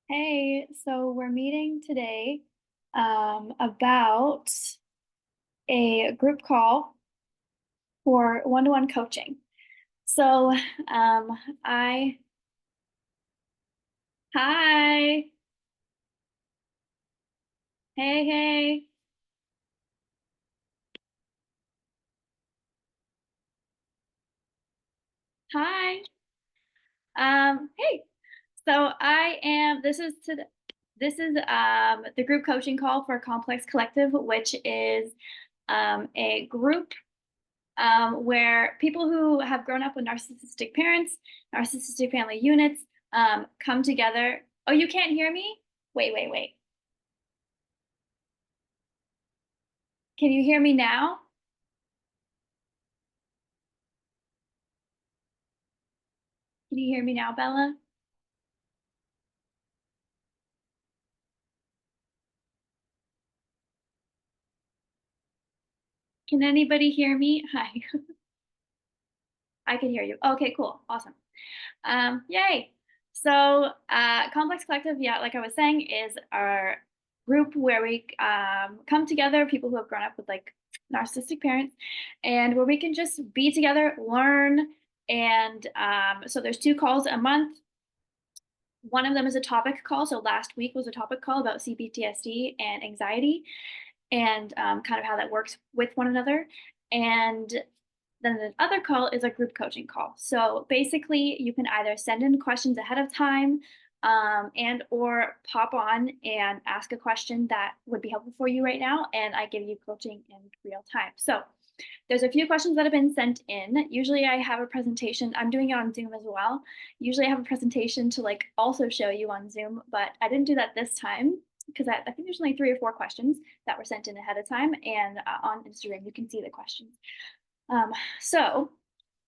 Hey, so we're meeting today about a group call for one-to-one coaching. So, um, I, hi, hey, hey, hi. Hey. So this is the group coaching call for Complex Collective, which is a group where people who have grown up with narcissistic parents, narcissistic family units, come together. Oh, you can't hear me? Wait, wait, wait. Can you hear me now? Can you hear me now, Bella? Can anybody hear me? Hi. I can hear you. Okay, cool. Awesome. Yay. So, Complex Collective, yeah, like I was saying, is our group where we come together, people who have grown up with like narcissistic parents, and where we can just be together, learn. And so there's two calls a month. One of them is a topic call. So last week was a topic call about CPTSD and anxiety and kind of how that works with one another. And then the other call is a group coaching call. So basically, you can either send in questions ahead of time and or pop on and ask a question that would be helpful for you right now, and I give you coaching in real time. So there's a few questions that have been sent in. Usually I have a presentation. I'm doing it on Zoom as well. Usually I have a presentation to like also show you on Zoom, but I didn't do that this time because I think there's only 3 or 4 questions that were sent in ahead of time, and on Instagram you can see the questions. So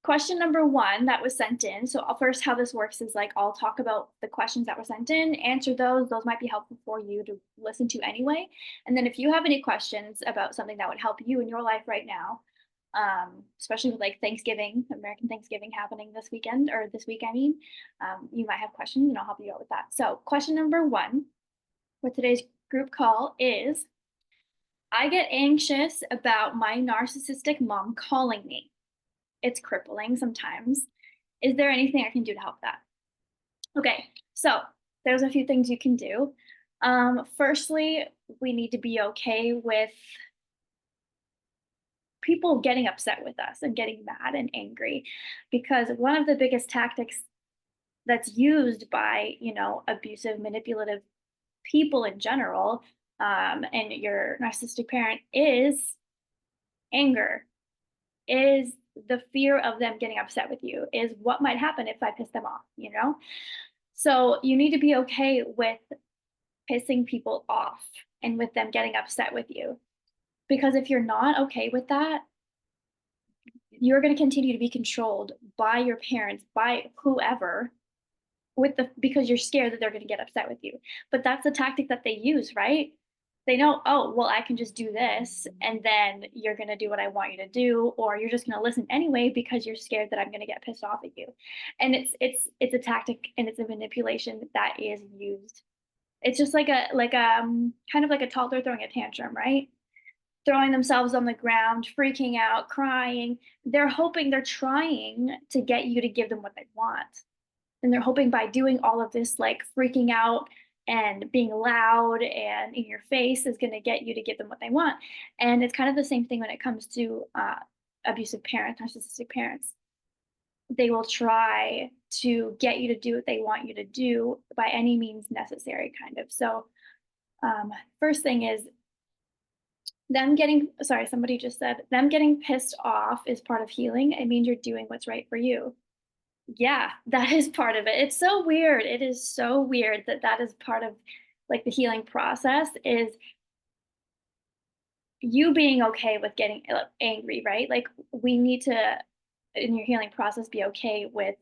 question number one that was sent in. So first, how this works is like I'll talk about the questions that were sent in, answer those. Those might be helpful for you to listen to anyway. And then if you have any questions about something that would help you in your life right now, especially with like Thanksgiving, American Thanksgiving happening this weekend or this week, I mean, you might have questions and I'll help you out with that. So question number one for today's group call is I get anxious about my narcissistic mom calling me. It's crippling sometimes. Is there anything I can do to help that? Okay, so there's a few things you can do. Firstly, we need to be okay with people getting upset with us and getting mad and angry because one of the biggest tactics that's used by, abusive, manipulative people in general, and your narcissistic parent is anger, is the fear of them getting upset with you, is what might happen if I piss them off? So you need to be okay with pissing people off and with them getting upset with you. Because if you're not okay with that, you're going to continue to be controlled by your parents, by whoever, because you're scared that they're going to get upset with you. But that's the tactic that they use, right? They know, oh, well, I can just do this, and then you're going to do what I want you to do, or you're just going to listen anyway because you're scared that I'm going to get pissed off at you. And it's a tactic and it's a manipulation that is used. It's just like kind of like a toddler throwing a tantrum, right? Throwing themselves on the ground, freaking out, crying. They're trying to get you to give them what they want. And they're hoping by doing all of this, like freaking out and being loud and in your face, is going to get you to give them what they want. And it's kind of the same thing when it comes to abusive parents, narcissistic parents. They will try to get you to do what they want you to do by any means necessary, kind of. So, first thing is sorry, somebody just said them getting pissed off is part of healing. It means you're doing what's right for you. Yeah, that is part of it. It's so weird. It is so weird that that is part of like the healing process is you being okay with getting angry, right? Like we need to in your healing process be okay with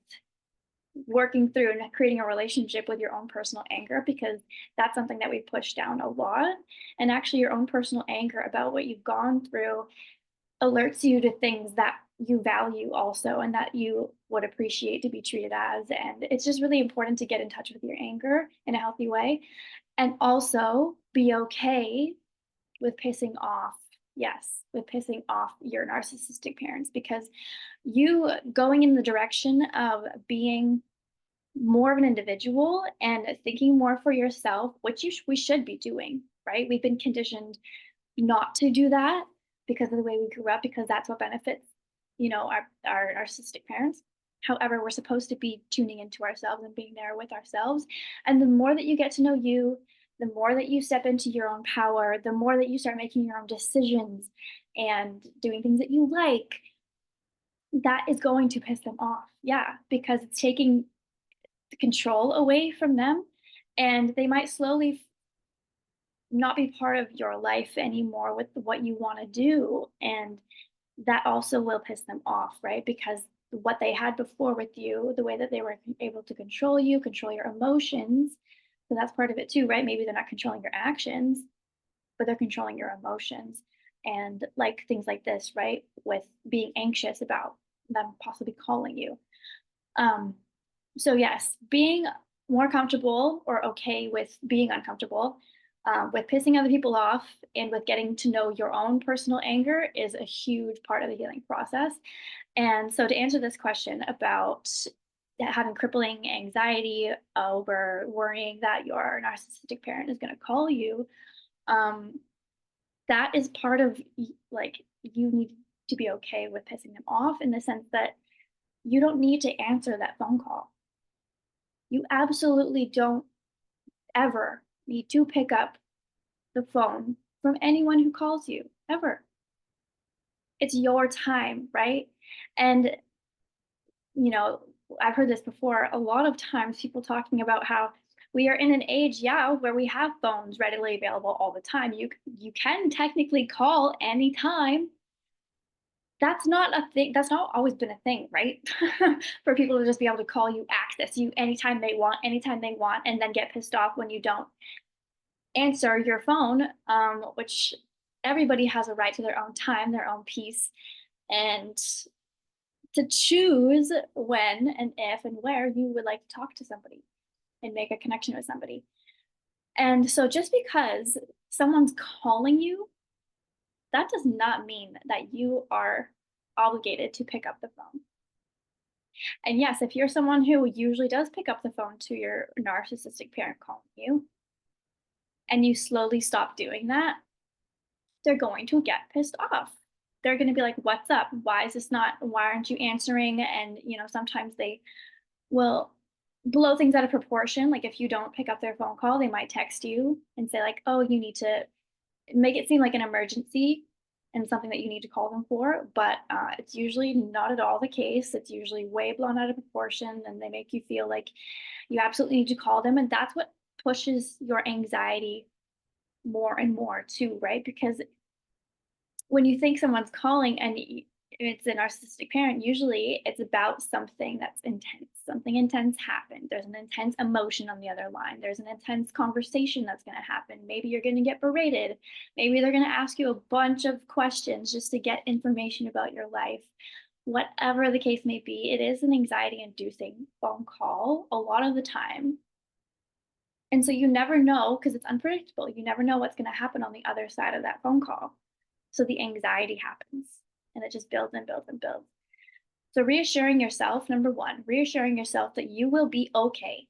working through and creating a relationship with your own personal anger because that's something that we push down a lot. And actually your own personal anger about what you've gone through alerts you to things that you value also and that you would appreciate to be treated as. And it's just really important to get in touch with your anger in a healthy way and also be okay with pissing off, yes, with pissing off your narcissistic parents because you going in the direction of being more of an individual and thinking more for yourself, which we should be doing, right? We've been conditioned not to do that because of the way we grew up, because that's what benefits, our narcissistic parents. However, we're supposed to be tuning into ourselves and being there with ourselves. And the more that you get to know you, the more that you step into your own power, the more that you start making your own decisions and doing things that you like, that is going to piss them off. Yeah, because it's taking the control away from them and they might slowly not be part of your life anymore with what you want to do. And that also will piss them off, right? Because what they had before with you, the way that they were able to control you, control your emotions. So that's part of it too, right? Maybe they're not controlling your actions, but they're controlling your emotions. And like things like this, right? With being anxious about them possibly calling you. Um, so yes, being more comfortable or okay with being uncomfortable, with pissing other people off, and with getting to know your own personal anger is a huge part of the healing process. And so, to answer this question about having crippling anxiety over worrying that your narcissistic parent is going to call you, um, that is part of like you need to be okay with pissing them off in the sense that you don't need to answer that phone call. You absolutely don't ever need to pick up the phone from anyone who calls you, ever. It's your time, right? And, you know, I've heard this before a lot of times people talking about how we are in an age, yeah, where we have phones readily available all the time. You can technically call anytime. That's not a thing. That's not always been a thing, right? For people to just be able to call you, access you anytime they want, and then get pissed off when you don't answer your phone, which everybody has a right to their own time, their own peace, and to choose when and if and where you would like to talk to somebody and make a connection with somebody. And so just because someone's calling you, that does not mean that you are obligated to pick up the phone. And yes, if you're someone who usually does pick up the phone to your narcissistic parent calling you, and you slowly stop doing that, they're going to get pissed off. They're going to be like, "What's up? Why is this not? Why aren't you answering?" And sometimes they will blow things out of proportion. Like if you don't pick up their phone call, they might text you and say like, "Oh, you need to," make it seem like an emergency and something that you need to call them for. But it's usually not at all the case. It's usually way blown out of proportion, and they make you feel like you absolutely need to call them, and that's what pushes your anxiety more and more too, right? Because when you think someone's calling and it's a narcissistic parent, usually it's about something that's intense. Something intense happened. There's an intense emotion on the other line. There's an intense conversation that's going to happen. Maybe you're going to get berated. Maybe they're going to ask you a bunch of questions just to get information about your life. Whatever the case may be, it is an anxiety inducing phone call a lot of the time. And so you never know because it's unpredictable. You never know what's going to happen on the other side of that phone call. So the anxiety happens and it just builds and builds and builds. So reassuring yourself, number one, reassuring yourself that you will be okay.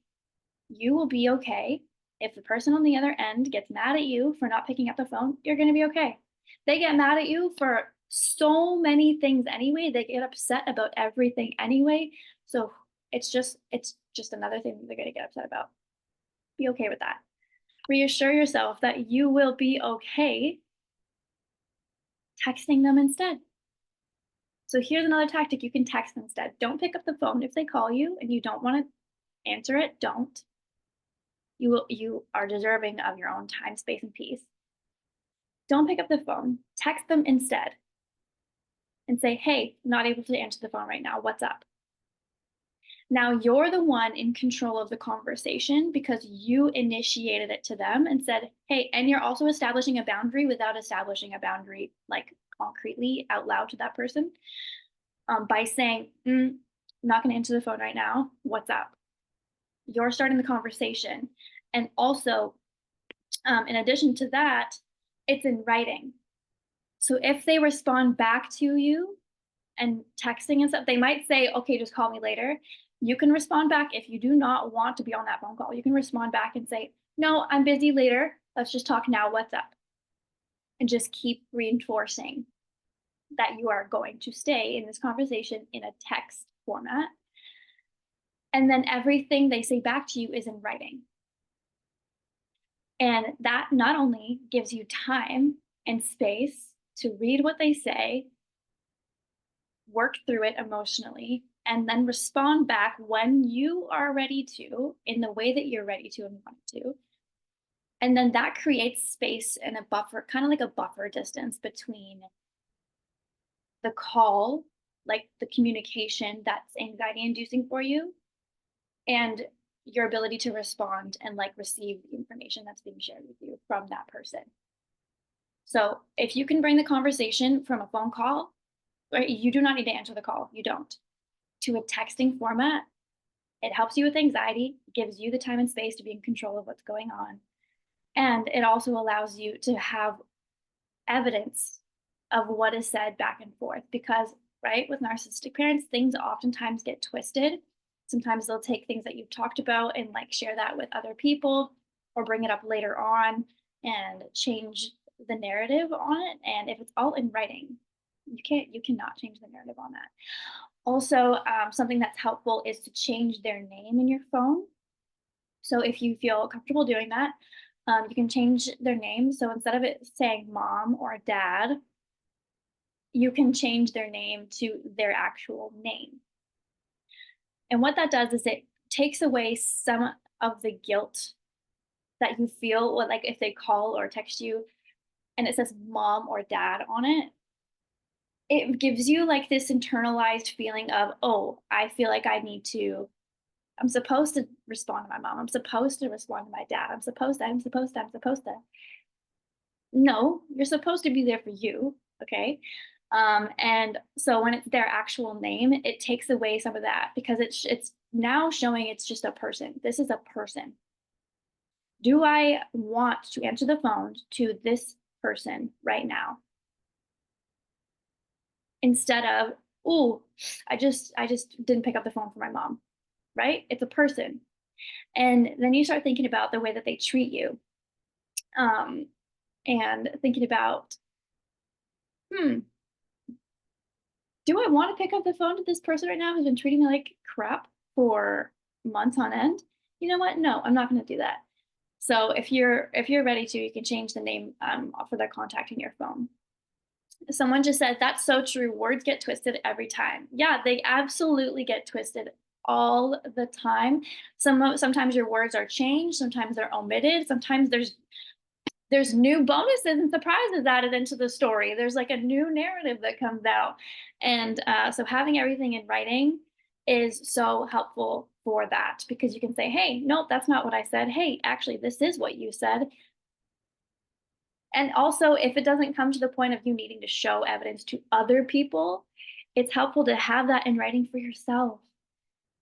You will be okay. If the person on the other end gets mad at you for not picking up the phone, you're going to be okay. They get mad at you for so many things anyway. They get upset about everything anyway. So it's just another thing that they're going to get upset about. Be okay with that. Reassure yourself that you will be okay texting them instead. So here's another tactic, you can text instead. Don't pick up the phone if they call you and you don't want to answer it, don't. You are deserving of your own time, space, and peace. Don't pick up the phone. Text them instead and say, "Hey, not able to answer the phone right now. What's up?" Now you're the one in control of the conversation because you initiated it to them and said, "Hey," and you're also establishing a boundary without establishing a boundary like concretely out loud to that person. by saying, not going to answer the phone right now. What's up? You're starting the conversation. And also, in addition to that, it's in writing. So if they respond back to you and texting and stuff, they might say, okay, just call me later. You can respond back if you do not want to be on that phone call. You can respond back and say, no, I'm busy later. Let's just talk now. What's up? And just keep reinforcing that you are going to stay in this conversation in a text format. And then everything they say back to you is in writing. And that not only gives you time and space to read what they say, work through it emotionally, and then respond back when you are ready to, in the way that you're ready to and want to. And then that creates space and a buffer, kind of like a buffer distance between the call, like the communication that's anxiety inducing for you, and your ability to respond and like receive the information that's being shared with you from that person. So if you can bring the conversation from a phone call, right, you do not need to answer the call, you don't, to a texting format, it helps you with anxiety, gives you the time and space to be in control of what's going on. And it also allows you to have evidence of what is said back and forth because, right, with narcissistic parents, things oftentimes get twisted. Sometimes they'll take things that you've talked about and like share that with other people or bring it up later on and change the narrative on it. And if it's all in writing, you cannot change the narrative on that. Also, something that's helpful is to change their name in your phone. So if you feel comfortable doing that, you can change their name. So instead of it saying mom or dad, you can change their name to their actual name. And what that does is it takes away some of the guilt that you feel, like if they call or text you and it says mom or dad on it, it gives you like this internalized feeling of, oh, I feel like I'm supposed to respond to my mom. I'm supposed to respond to my dad. I'm supposed to. No, you're supposed to be there for you. Okay. And so when it's their actual name, it takes away some of that because it's now showing it's just a person. This is a person. Do I want to answer the phone to this person right now? Instead of, oh, I just didn't pick up the phone for my mom, right? It's a person. And then you start thinking about the way that they treat you. And thinking about, hmm, do I want to pick up the phone to this person right now who's been treating me like crap for months on end? You know what? No, I'm not going to do that. So if you're ready to, you can change the name for their contact in your phone. Someone just said that's so true. Words get twisted every time. Yeah, they absolutely get twisted all the time. Sometimes your words are changed. Sometimes they're omitted. Sometimes there's new bonuses and surprises added into the story. There's like a new narrative that comes out. And so having everything in writing is so helpful for that because you can say, hey, nope, that's not what I said. Hey, actually, this is what you said. And also, if it doesn't come to the point of you needing to show evidence to other people, it's helpful to have that in writing for yourself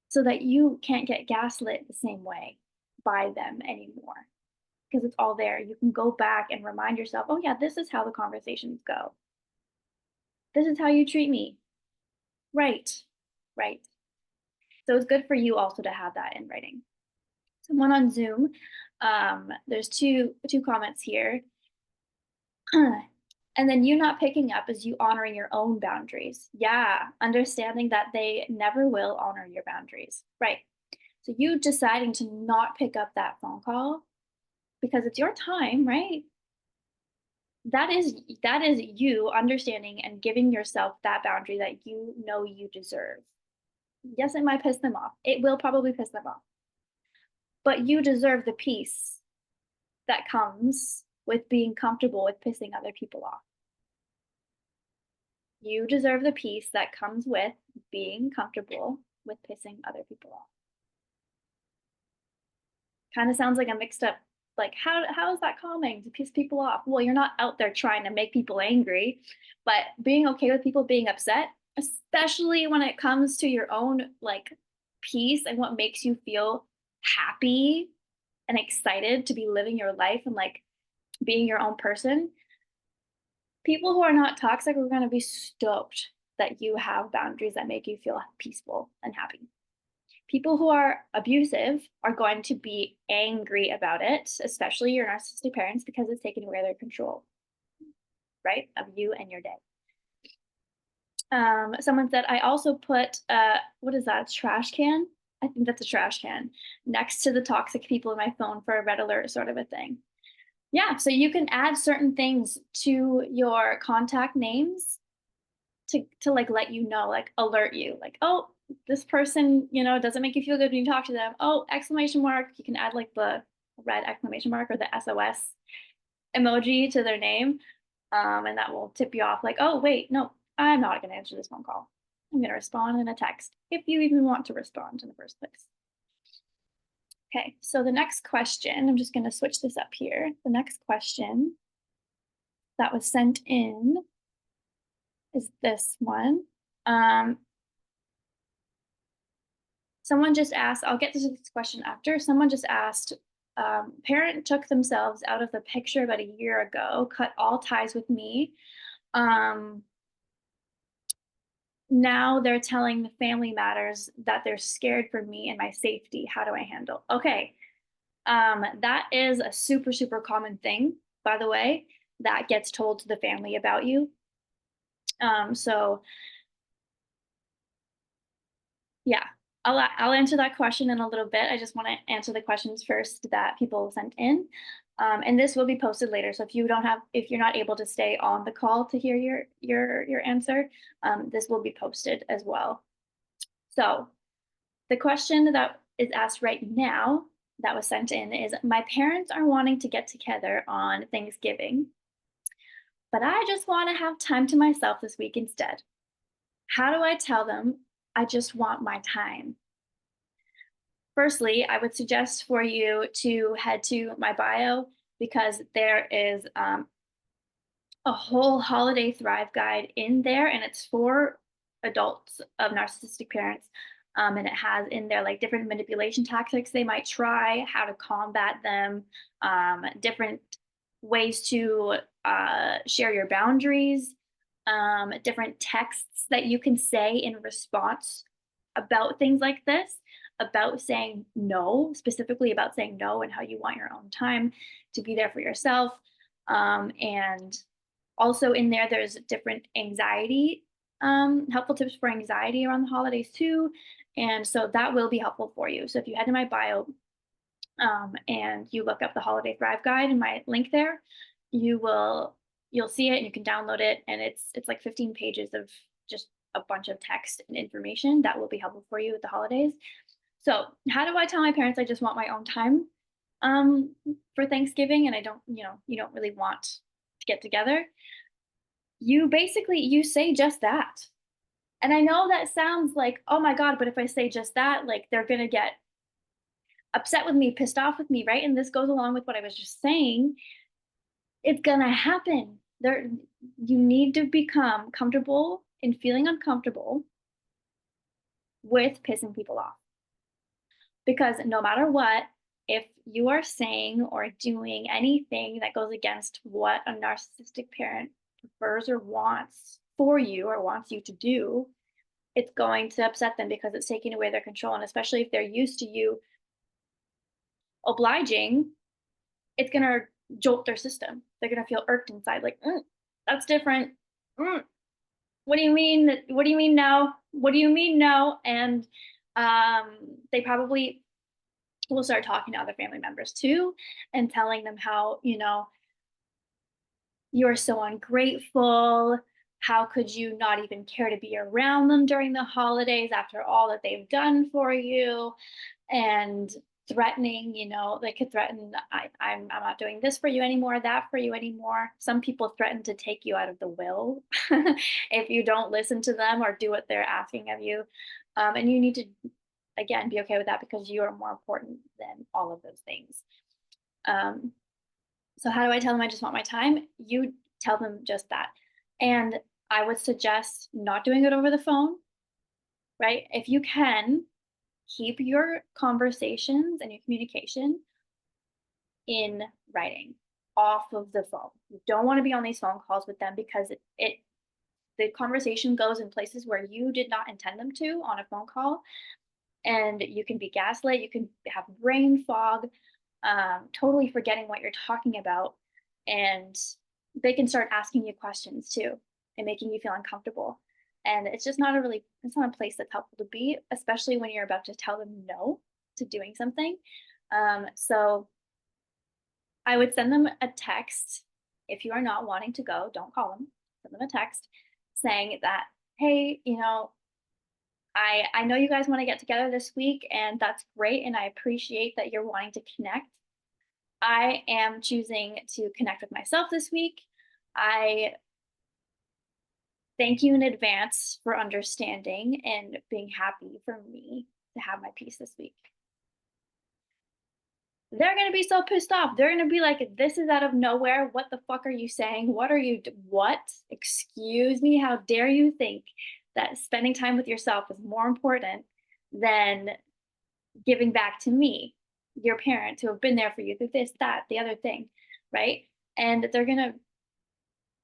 so that you can't get gaslit the same way by them anymore because it's all there. You can go back and remind yourself, oh, yeah, this is how the conversations go. This is how you treat me. Right, right. So it's good for you also to have that in writing. Someone on Zoom, there's two comments here. And then you not picking up is you honoring your own boundaries. Yeah, understanding that they never will honor your boundaries. Right. So you deciding to not pick up that phone call because it's your time, right? That is you understanding and giving yourself that boundary that you know you deserve. Yes, it might piss them off. It will probably piss them off. But you deserve the peace that comes with being comfortable with pissing other people off. You deserve the peace that comes with being comfortable with pissing other people off. Kind of sounds like a mixed up, like, how is that calming to piss people off? Well, you're not out there trying to make people angry, but being okay with people being upset, especially when it comes to your own like peace and what makes you feel happy and excited to be living your life and like being your own person. People who are not toxic are going to be stoked that you have boundaries that make you feel peaceful and happy. People who are abusive are going to be angry about it, especially your narcissistic parents, because it's taking away their control, right, of you and your day. Someone said, I also put, what is that, a trash can? I think that's a trash can next to the toxic people in my phone for a red alert sort of a thing. Yeah, so you can add certain things to your contact names to like let you know, like alert you, like, oh, this person, doesn't make you feel good when you talk to them. Oh, exclamation mark. You can add like the red exclamation mark or the SOS emoji to their name. And that will tip you off like, oh, wait, no, I'm not going to answer this phone call. I'm going to respond in a text if you even want to respond in the first place. Okay, so the next question, I'm just going to switch this up here. The next question that was sent in is this one. Someone just asked, I'll get to this question after. Someone just asked, parent took themselves out of the picture about a year ago, cut all ties with me. Um, Now they're telling the family matters that they're scared for me and my safety. How do I handle? Okay. That is a super, super common thing, by the way, that gets told to the family about you. So yeah, I'll answer that question in a little bit. I just want to answer the questions first that people sent in. And this will be posted later. So if you're not able to stay on the call to hear your answer, this will be posted as well. So the question that is asked right now that was sent in is, my parents are wanting to get together on Thanksgiving, but I just want to have time to myself this week instead. How do I tell them I just want my time? Firstly, I would suggest for you to head to my bio because there is a whole holiday thrive guide in there, and it's for adults of narcissistic parents. And it has in there like different manipulation tactics they might try, how to combat them, different ways to share your boundaries, different texts that you can say in response about things like this, about saying no, specifically about saying no and how you want your own time to be there for yourself. And also in there, there's different anxiety, helpful tips for anxiety around the holidays too. And so that will be helpful for you. So if you head to my bio and you look up the Holiday Thrive Guide in my link there, you'll see it and you can download it. And it's like 15 pages of just a bunch of text and information that will be helpful for you with the holidays. So how do I tell my parents I just want my own time um, for Thanksgiving and I don't, you don't really want to get together? You say just that. And I know that sounds like, oh my God, but if I say just that, like they're gonna get upset with me, pissed off with me, right? And this goes along with what I was just saying. It's gonna happen. You need to become comfortable in feeling uncomfortable with pissing people off. Because no matter what, if you are saying or doing anything that goes against what a narcissistic parent prefers or wants for you or wants you to do, it's going to upset them because it's taking away their control. And especially if they're used to you obliging, it's going to jolt their system. They're going to feel irked inside, like, that's different. Mm, what do you mean? What do you mean now? What do you mean now? And they probably will start talking to other family members too and telling them how, you're so ungrateful. How could you not even care to be around them during the holidays after all that they've done for you? And threatening, they could threaten, I'm not doing this for you anymore, that for you anymore. Some people threaten to take you out of the will if you don't listen to them or do what they're asking of you. And you need to, again, be okay with that because you are more important than all of those things. So how do I tell them I just want my time? You tell them just that. And I would suggest not doing it over the phone, right? If you can, keep your conversations and your communication in writing off of the phone. You don't want to be on these phone calls with them because it the conversation goes in places where you did not intend them to on a phone call, and you can be gaslit, you can have brain fog, totally forgetting what you're talking about, and they can start asking you questions too and making you feel uncomfortable. And it's not a place that's helpful to be, especially when you're about to tell them no to doing something. So I would send them a text. If you are not wanting to go, don't call them. Send them a text saying that, hey, I know you guys want to get together this week, and that's great. And I appreciate that you're wanting to connect. I am choosing to connect with myself this week. I thank you in advance for understanding and being happy for me to have my peace this week. They're gonna be so pissed off. They're gonna be like, "This is out of nowhere. What the fuck are you saying? What are you what? Excuse me? How dare you think that spending time with yourself is more important than giving back to me, your parents who have been there for you through this, that, the other thing," right? And they're gonna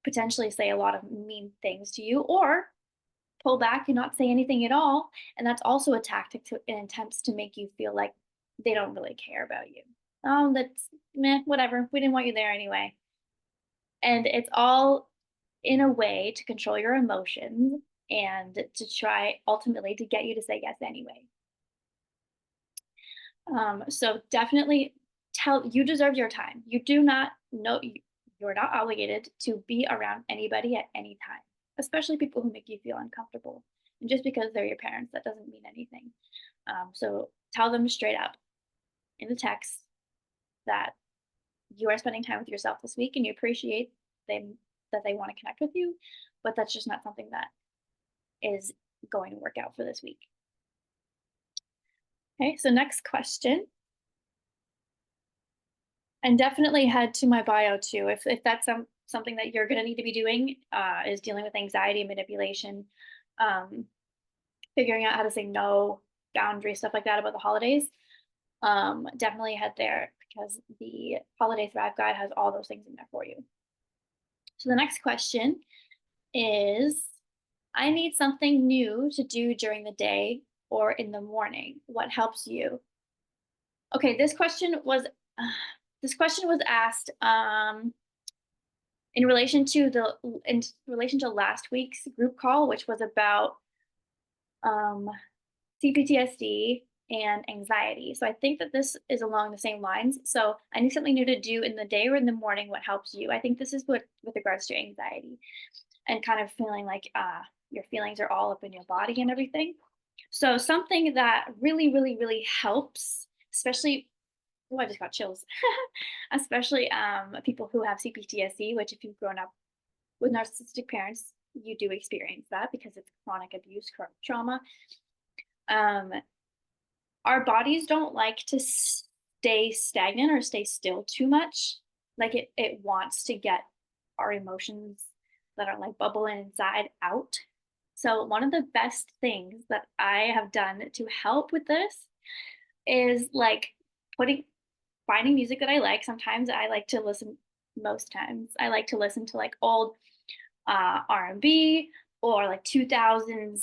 potentially say a lot of mean things to you or pull back and not say anything at all. And that's also a tactic to in attempts to make you feel like they don't really care about you. Oh, that's meh, whatever. We didn't want you there anyway. And it's all in a way to control your emotions and to try ultimately to get you to say yes anyway. So definitely tell you deserve your time. You do not know you're not obligated to be around anybody at any time, especially people who make you feel uncomfortable. And just because they're your parents, that doesn't mean anything. So tell them straight up in the text that you are spending time with yourself this week and you appreciate them that they want to connect with you, but that's just not something that is going to work out for this week. Okay, so next question. And definitely head to my bio too. If that's something that you're going to need to be doing, is dealing with anxiety, manipulation, um, figuring out how to say no, boundaries, stuff like that about the holidays. Definitely head there because the Holiday Thrive Guide has all those things in there for you. So the next question is, I need something new to do during the day or in the morning. What helps you? Okay, this question was asked in relation to last week's group call, which was about um, CPTSD and anxiety. So I think that this is along the same lines. So I need something new to do in the day or in the morning. What helps you? I think this is what with regards to anxiety and kind of feeling like your feelings are all up in your body and everything. So something that really, really, really helps, especially oh, I just got chills, especially people who have CPTSD, which if you've grown up with narcissistic parents, you do experience that because it's chronic abuse, trauma. Um, our bodies don't like to stay stagnant or stay still too much. Like it wants to get our emotions that are like bubbling inside out. So one of the best things that I have done to help with this is like putting finding music that I like. Sometimes I like to listen most times I like to listen to like old R&B or like 2000s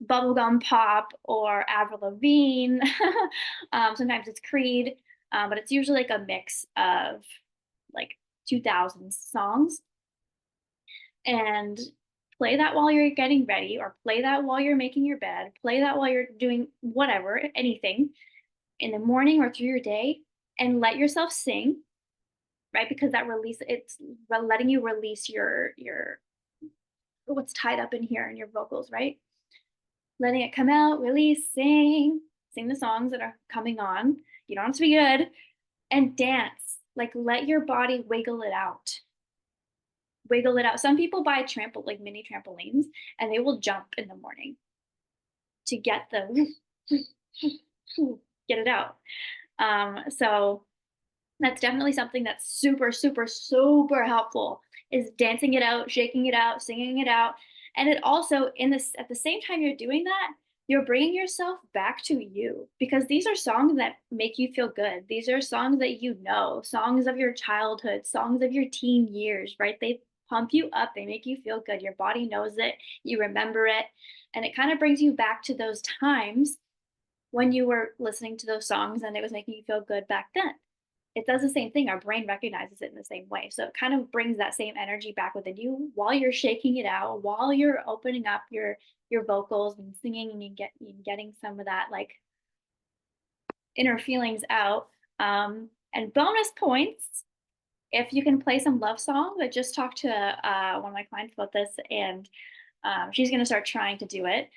bubblegum pop or Avril Lavigne. Sometimes it's Creed, but it's usually like a mix of like 2000s songs and play that while you're getting ready or play that while you're making your bed, play that while you're doing whatever, anything in the morning or through your day and let yourself sing, right? Because that release it's letting you release your what's tied up in here in your vocals, right? Letting it come out, release, sing the songs that are coming on. You don't have to be good and dance. Like let your body wiggle it out. Wiggle it out. Some people buy like mini trampolines and they will jump in the morning to get the get it out. So that's definitely something that's super, super, super helpful is dancing it out, shaking it out, singing it out. And it also in this at the same time you're doing that, you're bringing yourself back to you because these are songs that make you feel good. These are songs that you know, songs of your childhood, songs of your teen years, right? They pump you up, they make you feel good. Your body knows it, you remember it, and it kind of brings you back to those times when you were listening to those songs and it was making you feel good back then. It does the same thing. Our brain recognizes it in the same way. So it kind of brings that same energy back within you while you're shaking it out, while you're opening up your vocals and singing and getting some of that like inner feelings out. And bonus points if you can play some love songs. I just talked to one of my clients about this, and she's going to start trying to do it.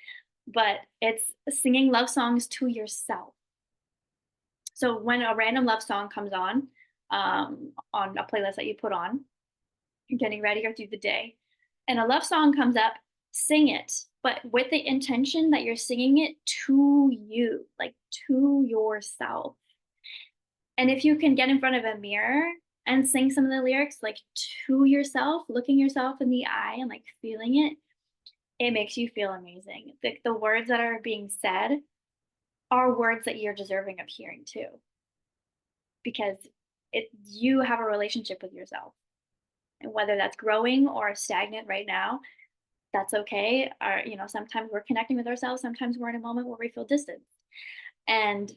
But it's singing love songs to yourself. So when a random love song comes on a playlist that you put on, you're getting ready or through the day, and a love song comes up, sing it, but with the intention that you're singing it to you, like to yourself. And if you can get in front of a mirror and sing some of the lyrics like to yourself, looking yourself in the eye and like feeling it, it makes you feel amazing. The words that are being said are words that you're deserving of hearing too, because you have a relationship with yourself. And whether that's growing or stagnant right now, that's okay. Sometimes we're connecting with ourselves, sometimes we're in a moment where we feel distant. And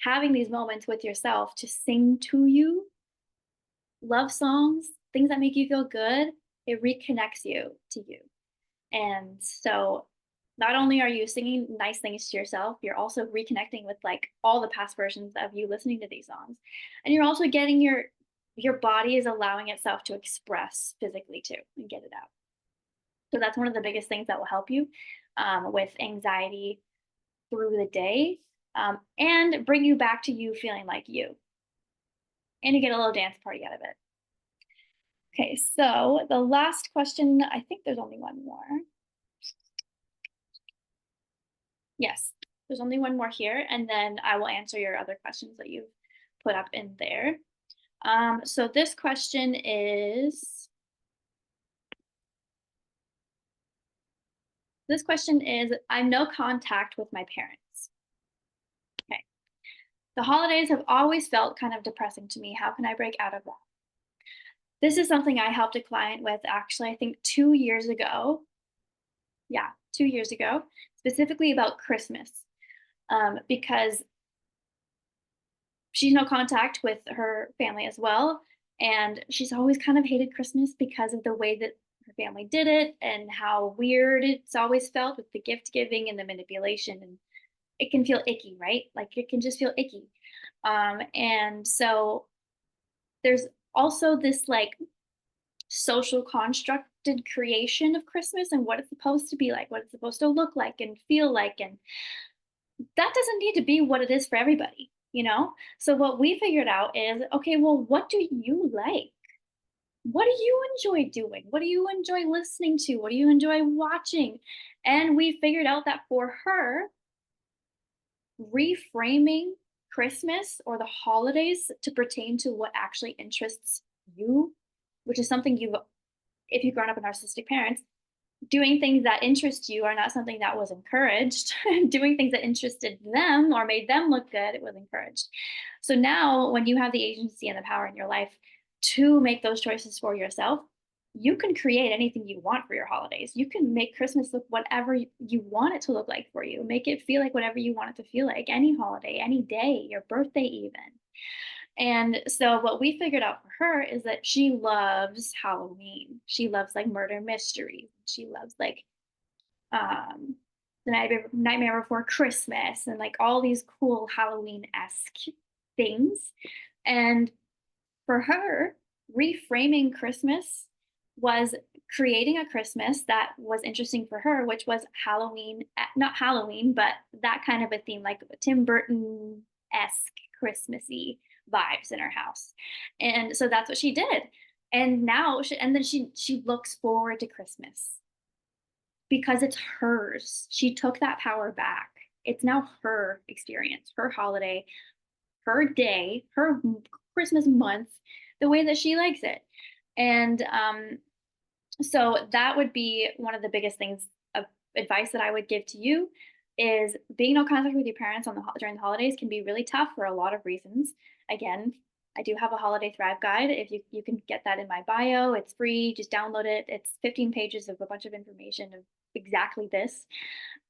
having these moments with yourself to sing to you, love songs, things that make you feel good, it reconnects you to you. And so not only are you singing nice things to yourself, you're also reconnecting with like all the past versions of you listening to these songs. And you're also getting your body is allowing itself to express physically too and get it out. So that's one of the biggest things that will help you with anxiety through the day, and bring you back to you feeling like you. And you get a little dance party out of it. Okay, so the last question, I think there's only one more. Yes, there's only one more here, and then I will answer your other questions that you've put up in there. So this question is, I'm no contact with my parents. Okay. The holidays have always felt kind of depressing to me. How can I break out of that? This is something I helped a client with actually, I think 2 years ago. Yeah, 2 years ago, specifically about Christmas, because she's no contact with her family as well. And she's always kind of hated Christmas because of the way that her family did it and how weird it's always felt with the gift giving and the manipulation. And it can feel icky, right? Like it can just feel icky. And so there's also this like social constructed creation of Christmas and what it's supposed to be like, what it's supposed to look like and feel like. And that doesn't need to be what it is for everybody, you know? So what we figured out is, okay, well, what do you like? What do you enjoy doing? What do you enjoy listening to? What do you enjoy watching? And we figured out that for her, reframing Christmas or the holidays to pertain to what actually interests you, which is something if you've grown up with narcissistic parents, doing things that interest you are not something that was encouraged. Doing things that interested them or made them look good, it was encouraged. So now, when you have the agency and the power in your life to make those choices for yourself, you can create anything you want for your holidays. You can make Christmas look whatever you want it to look like for you. Make it feel like whatever you want it to feel like, any holiday, any day, your birthday, even. And so what we figured out for her is that she loves Halloween. She loves like murder mysteries. She loves like the Nightmare Before Christmas and like all these cool Halloween-esque things. And for her, reframing Christmas was creating a Christmas that was interesting for her, which was Halloween, not Halloween, but that kind of a theme, like Tim Burton-esque Christmassy vibes in her house. And so that's what she did. And now she looks forward to Christmas because it's hers. She took that power back. It's now her experience, her holiday, her day, her Christmas month, the way that she likes it. And So that would be one of the biggest things of advice that I would give to you is being no contact with your parents on during the holidays can be really tough for a lot of reasons. Again, I do have a holiday thrive guide. If you can get that in my bio, it's free. Just download it. It's 15 pages of a bunch of information of exactly this,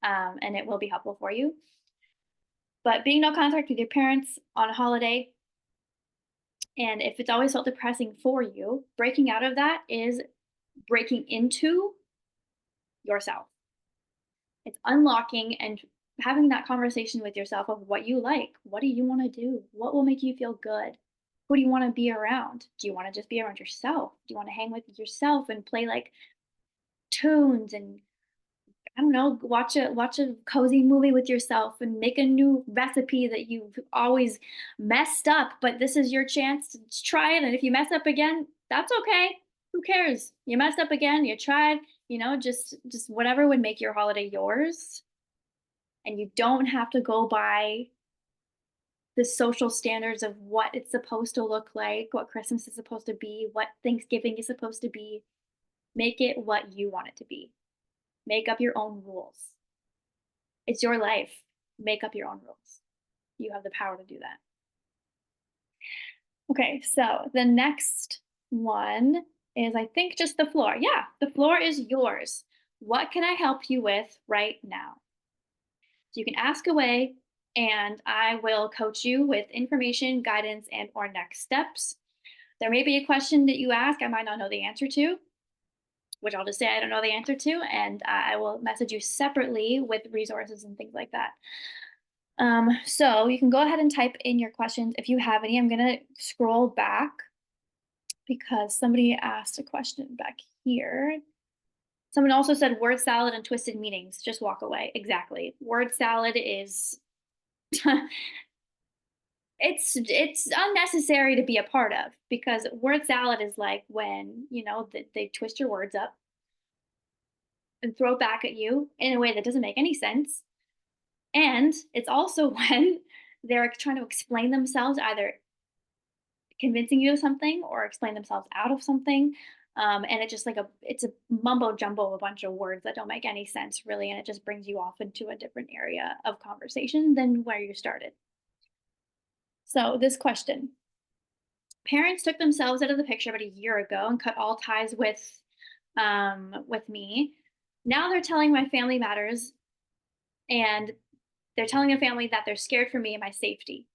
and it will be helpful for you. But being no contact with your parents on a holiday, and if it's always felt depressing for you, breaking out of that is breaking into yourself. It's unlocking and having that conversation with yourself of what you like. What do you want to do? What will make you feel good? Who do you want to be around? Do you want to just be around yourself? Do you want to hang with yourself and play like tunes and I don't know, watch a cozy movie with yourself and make a new recipe that you've always messed up, but this is your chance to try it. And if you mess up again, that's okay. Who cares? You messed up again, you tried, just whatever would make your holiday yours. And you don't have to go by the social standards of what it's supposed to look like, what Christmas is supposed to be, what Thanksgiving is supposed to be. Make it what you want it to be. Make up your own rules. It's your life. Make up your own rules. You have the power to do that. Okay, so the next one is I think just the floor. Yeah, the floor is yours. What can I help you with right now? So you can ask away and I will coach you with information, guidance, and or next steps. There may be a question that you ask I might not know the answer to, which I'll just say I don't know the answer to, and I will message you separately with resources and things like that. So you can go ahead and type in your questions if you have any. I'm gonna scroll back because somebody asked a question back here. Someone also said word salad and twisted meanings. Just walk away. Exactly. Word salad is it's unnecessary to be a part of because word salad is like when they twist your words up and throw it back at you in a way that doesn't make any sense. And it's also when they're trying to explain themselves, either convincing you of something or explain themselves out of something. And it's just like it's a mumbo jumbo of a bunch of words that don't make any sense really. And it just brings you off into a different area of conversation than where you started. So this question, parents took themselves out of the picture about a year ago and cut all ties with me. Now they're telling my family matters and they're telling the family that they're scared for me and my safety.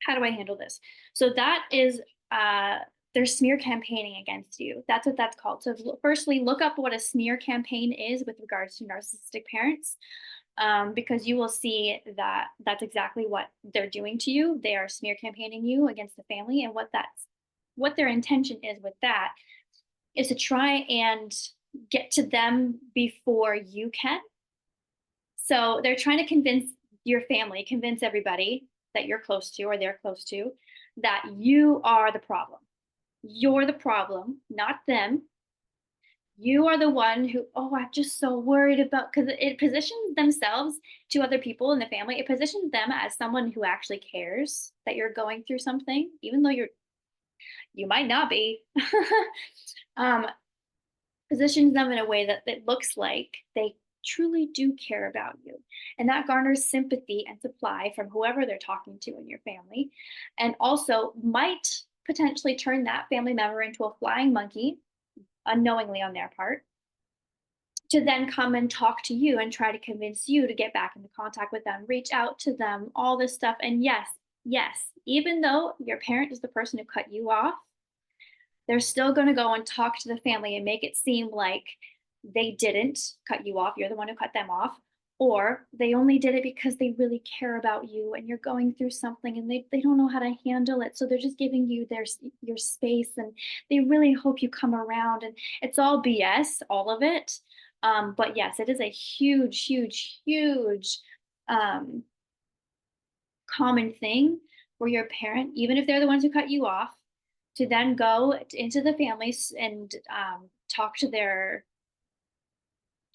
How do I handle this? So that is they're smear campaigning against you. That's what that's called. So firstly, look up what a smear campaign is with regards to narcissistic parents, because you will see that that's exactly what they're doing to you. They are smear campaigning you against the family, and what their intention is with that is to try and get to them before you can. So they're trying to convince everybody that you're close to or they're close to that you are the problem. You're the problem, not them. You are the one who, oh, I'm just so worried about, because it positions themselves to other people in the family. It positions them as someone who actually cares that you're going through something, even though you might not be. um, Positions them in a way that it looks like they truly do care about you. And that garners sympathy and supply from whoever they're talking to in your family. And also might potentially turn that family member into a flying monkey, unknowingly on their part, to then come and talk to you and try to convince you to get back into contact with them, reach out to them, all this stuff. And yes, even though your parent is the person who cut you off, they're still going to go and talk to the family and make it seem like they didn't cut you off. You're the one who cut them off. Or they only did it because they really care about you and you're going through something and they don't know how to handle it. So they're just giving you your space and they really hope you come around. And it's all BS, all of it. But yes, it is a huge, huge, huge common thing where your parent, even if they're the ones who cut you off, to then go into the families and talk to their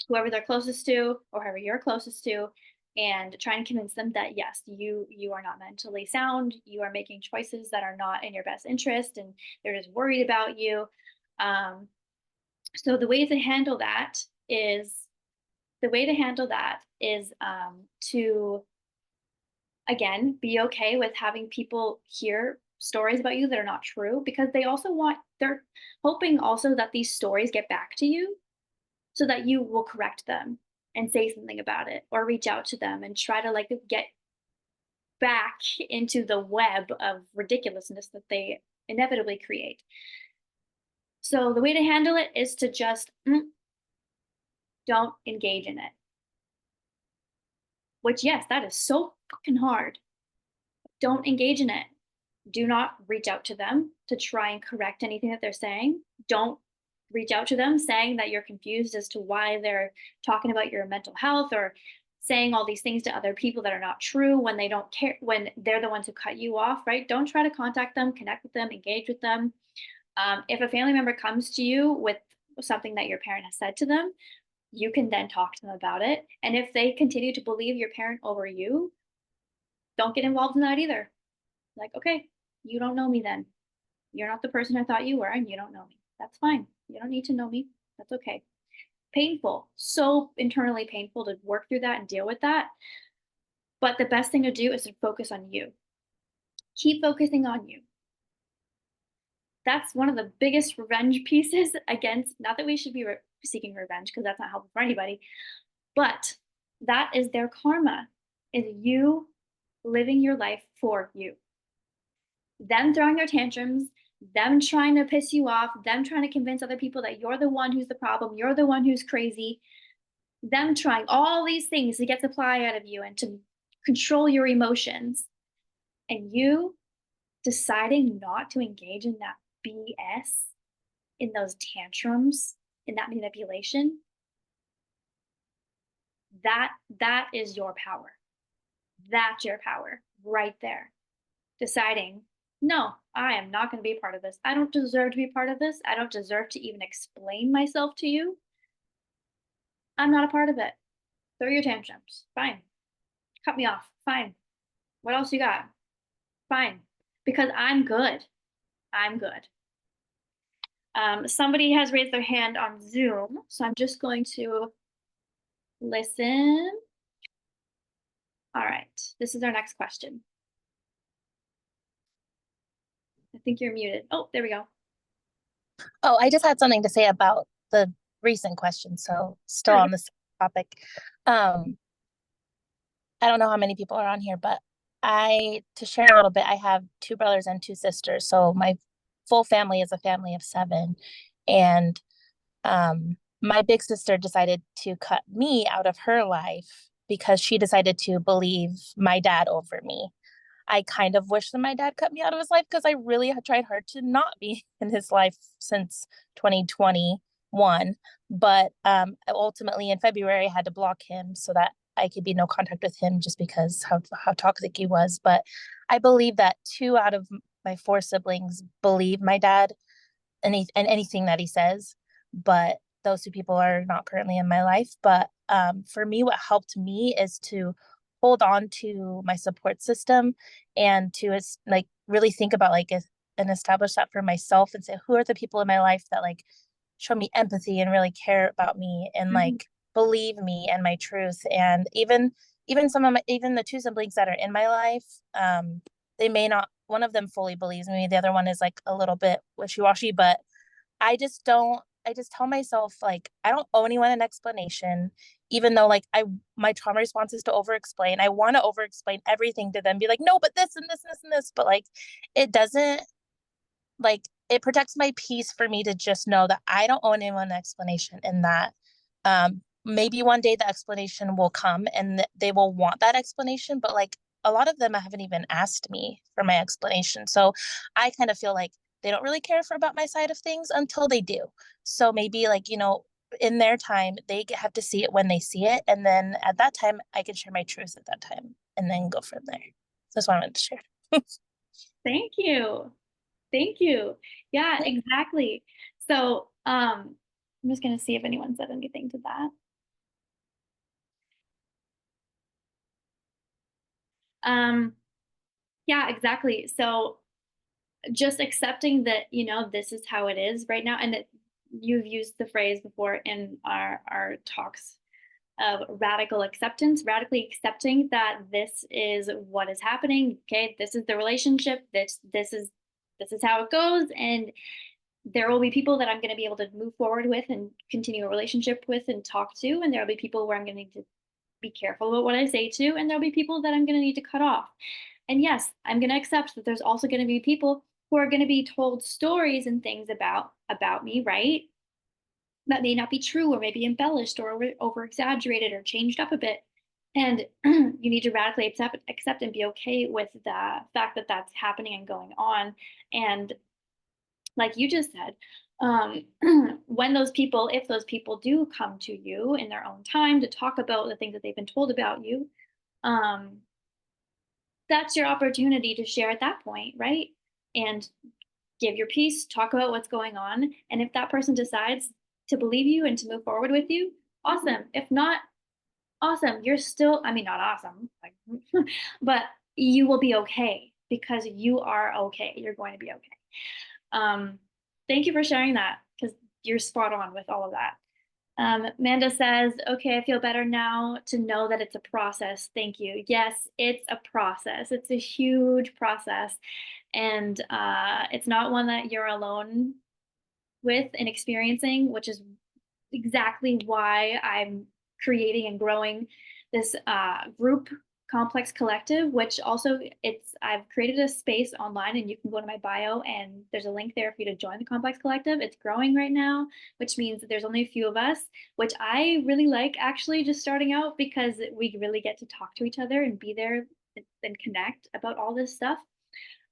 whoever they're closest to or whoever you're closest to and try and convince them that yes, you are not mentally sound, you are making choices that are not in your best interest and they're just worried about you. So the way to handle that is to again be okay with having people hear stories about you that are not true, because they're hoping also that these stories get back to you so that you will correct them and say something about it or reach out to them and try to like get back into the web of ridiculousness that they inevitably create. So the way to handle it is to just don't engage in it. Which, yes, that is so fucking hard. Don't engage in it. Do not reach out to them to try and correct anything that they're saying. Don't reach out to them saying that you're confused as to why they're talking about your mental health or saying all these things to other people that are not true when they don't care, when they're the ones who cut you off, right? Don't try to contact them, connect with them, engage with them. If a family member comes to you with something that your parent has said to them, you can then talk to them about it. And if they continue to believe your parent over you, don't get involved in that either. Like, okay, you don't know me then. You're not the person I thought you were, and you don't know me. That's fine. You don't need to know me. That's okay. Painful, so internally painful to work through that and deal with that. But the best thing to do is to focus on you. Keep focusing on you. That's one of the biggest revenge pieces against, not that we should be seeking revenge because that's not helpful for anybody, but that is their karma, is you living your life for you. Them throwing their tantrums, them trying to piss you off, them trying to convince other people that you're the one who's the problem, you're the one who's crazy, them trying all these things to get supply out of you and to control your emotions, and you deciding not to engage in that BS, in those tantrums, in that manipulation, that is your power. That's your power right there. Deciding, no, I am not going to be a part of this. I don't deserve to be part of this. I don't deserve to even explain myself to you. I'm not a part of it. Throw your tantrums. Fine. Cut me off. Fine. What else you got? Fine. Because I'm good. I'm good. Somebody has raised their hand on Zoom, so I'm just going to listen. All right. This is our next question. I think you're muted. Oh, there we go. Oh, I just had something to say about the recent question. So still Sure. on this topic. Um, I don't know how many people are on here, but to share a little bit, I have two brothers and two sisters. So my full family is a family of seven. And my big sister decided to cut me out of her life because she decided to believe my dad over me. I kind of wish that my dad cut me out of his life because I really had tried hard to not be in his life since 2021. But ultimately, in February, I had to block him so that I could be no contact with him just because how toxic he was. But I believe that two out of my four siblings believe my dad and anything that he says, but those two people are not currently in my life. But for me, what helped me is to hold on to my support system and to like really think about and establish that for myself and say who are the people in my life that like show me empathy and really care about me and Mhm, like believe me and my truth. And even even the two siblings that are in my life, they may not, one of them fully believes me, the other one is like a little bit wishy-washy, but I just tell myself like I don't owe anyone an explanation, even though like my trauma response is to over explain. I want to over explain everything to them, be like, no, but this and this and this and this, but like it doesn't, like it protects my peace for me to just know that I don't owe anyone an explanation, and that maybe one day the explanation will come and they will want that explanation, but like a lot of them haven't even asked me for my explanation. So I kind of feel like they don't really care for about my side of things until they do. So maybe like, in their time, they have to see it when they see it. And then at that time, I can share my truth at that time and then go from there. So that's what I wanted to share. thank you. Thank you. Yeah, exactly. So, I'm just gonna see if anyone said anything to that. Um, yeah, exactly. So just accepting that, this is how it is right now, and that you've used the phrase before in our talks of radical acceptance, radically accepting that this is what is happening. Okay, this is the relationship. This is how it goes, and there will be people that I'm going to be able to move forward with and continue a relationship with and talk to, and there will be people where I'm going to need to be careful about what I say to, and there'll be people that I'm going to need to cut off. And yes, I'm going to accept that there's also going to be people who are going to be told stories and things about me, right? That may not be true or maybe embellished or over exaggerated or changed up a bit. And you need to radically accept and be okay with the fact that that's happening and going on. And like you just said, um, when those people, if those people do come to you in their own time to talk about the things that they've been told about you, um, that's your opportunity to share at that point, right? And give your piece, talk about what's going on. And if that person decides to believe you and to move forward with you, awesome. If not, awesome. You're still, I mean, not awesome, like, but you will be okay because you are okay. You're going to be okay. Um, Thank you for sharing that because you're spot on with all of that. Amanda says, okay, I feel better now to know that it's a process. Thank you. Yes, it's a process. It's a huge process. And it's not one that you're alone with and experiencing, which is exactly why I'm creating and growing this group complex collective, which also I've created a space online and you can go to my bio and there's a link there for you to join the complex collective. It's growing right now, which means that there's only a few of us, which I really like actually just starting out because we really get to talk to each other and be there and connect about all this stuff.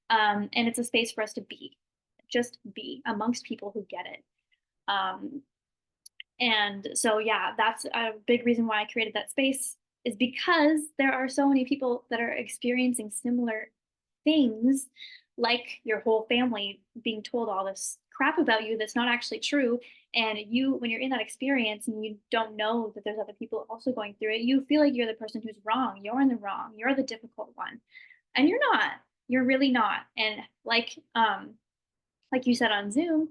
And it's a space for us to just be amongst people who get it. Um, and so, yeah, that's a big reason why I created that space is because there are so many people that are experiencing similar things, like your whole family being told all this crap about you that's not actually true. And you, when you're in that experience and you don't know that there's other people also going through it, you feel like you're the person who's wrong. You're in the wrong. You're the difficult one. And you're not. You're really not. And like you said on Zoom,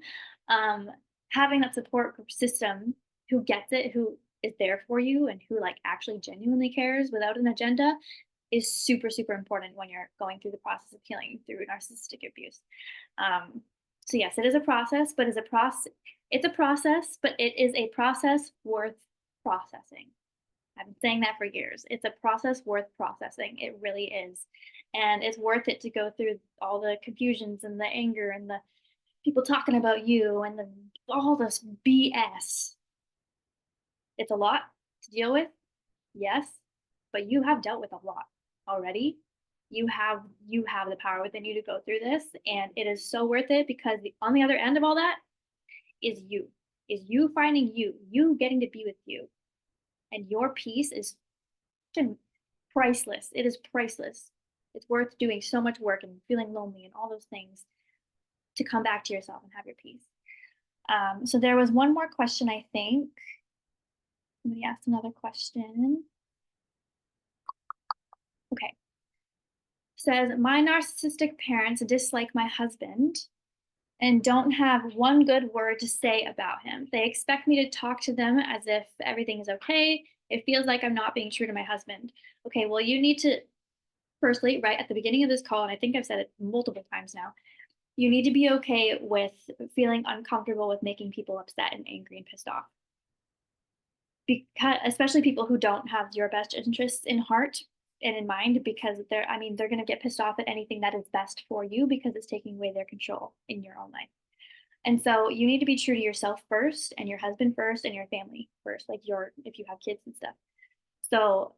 um, having that support group system who gets it, who is there for you, and who like actually genuinely cares without an agenda is super, super important when you're going through the process of healing through narcissistic abuse. Um, so yes, it is a process, but it's a process, but it is a process worth processing. I've been saying that for years. It's a process worth processing. It really is. And it's worth it to go through all the confusions and the anger and the people talking about you and all this BS. It's a lot to deal with, yes, but you have dealt with a lot already. You have the power within you to go through this, and it is so worth it because on the other end of all that is you finding you getting to be with you, and your peace is priceless. It is priceless. It's worth doing so much work and feeling lonely and all those things to come back to yourself and have your peace. So there was one more question, I think. Somebody asked another question. Okay. Says, my narcissistic parents dislike my husband and don't have one good word to say about him. They expect me to talk to them as if everything is okay. It feels like I'm not being true to my husband. Okay, well, you need to, firstly, right at the beginning of this call, and I think I've said it multiple times now, you need to be okay with feeling uncomfortable with making people upset and angry and pissed off. Because especially people who don't have your best interests in heart and in mind, because they're going to get pissed off at anything that is best for you because it's taking away their control in your own life. And so you need to be true to yourself first and your husband first and your family first, like if you have kids and stuff. So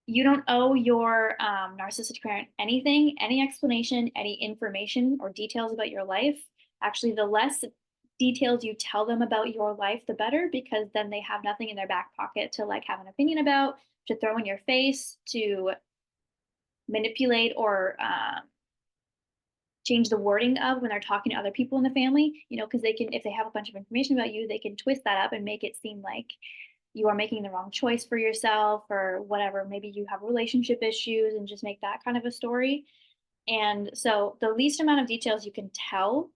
you don't owe your narcissistic parent anything, any explanation, any information or details about your life. Actually, the less details you tell them about your life, the better, because then they have nothing in their back pocket to like have an opinion about, to throw in your face, to manipulate or change the wording of when they're talking to other people in the family, because they can, if they have a bunch of information about you, they can twist that up and make it seem like you are making the wrong choice for yourself or whatever. Maybe you have relationship issues and just make that kind of a story. And so the least amount of details you can tell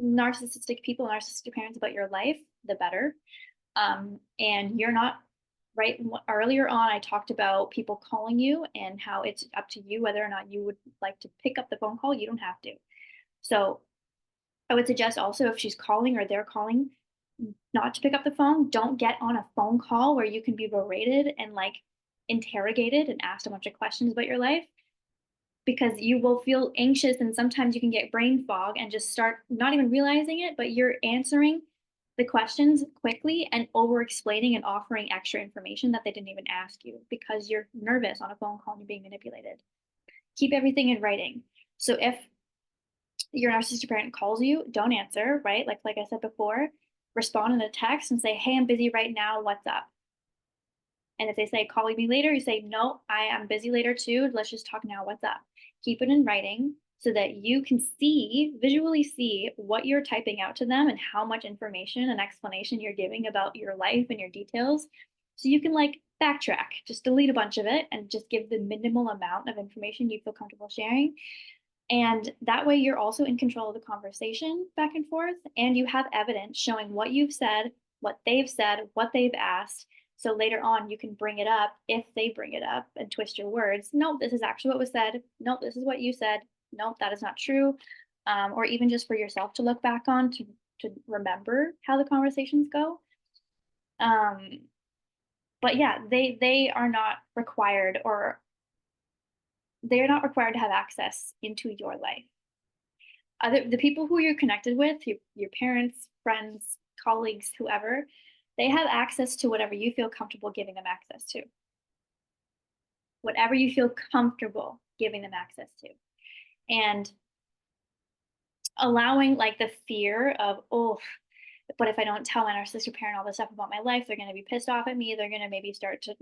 narcissistic people, narcissistic parents about your life, the better. And you're not right. Earlier on, I talked about people calling you and how it's up to you whether or not you would like to pick up the phone call. You don't have to. So I would suggest also if she's calling or they're calling, not to pick up the phone. Don't get on a phone call where you can be berated and like interrogated and asked a bunch of questions about your life, because you will feel anxious and sometimes you can get brain fog and just start not even realizing it, but you're answering the questions quickly and over explaining and offering extra information that they didn't even ask you because you're nervous on a phone call and you're being manipulated. Keep everything in writing. So if your narcissistic parent calls you, don't answer, right? Like I said before, respond in a text and say, "Hey, I'm busy right now. What's up?" And if they say, "Call me later," you say, "No, I am busy later too. Let's just talk now. What's up?" Keep it in writing so that you can visually see what you're typing out to them and how much information and explanation you're giving about your life and your details. So you can like backtrack, just delete a bunch of it and just give the minimal amount of information you feel comfortable sharing. And that way, you're also in control of the conversation back and forth, and you have evidence showing what you've said, what they've asked. So later on, you can bring it up if they bring it up and twist your words. Nope, this is actually what was said. Nope, this is what you said. Nope, that is not true. Or even just for yourself to look back on to remember how the conversations go. Um, but yeah, they are not required, or they're not required to have access into your life. The people who you're connected with, your parents, friends, colleagues, whoever, they have access to whatever you feel comfortable giving them access to. Whatever you feel comfortable giving them access to. And allowing like the fear of, oh, but if I don't tell my narcissistic parent all this stuff about my life, they're going to be pissed off at me. They're going to maybe start to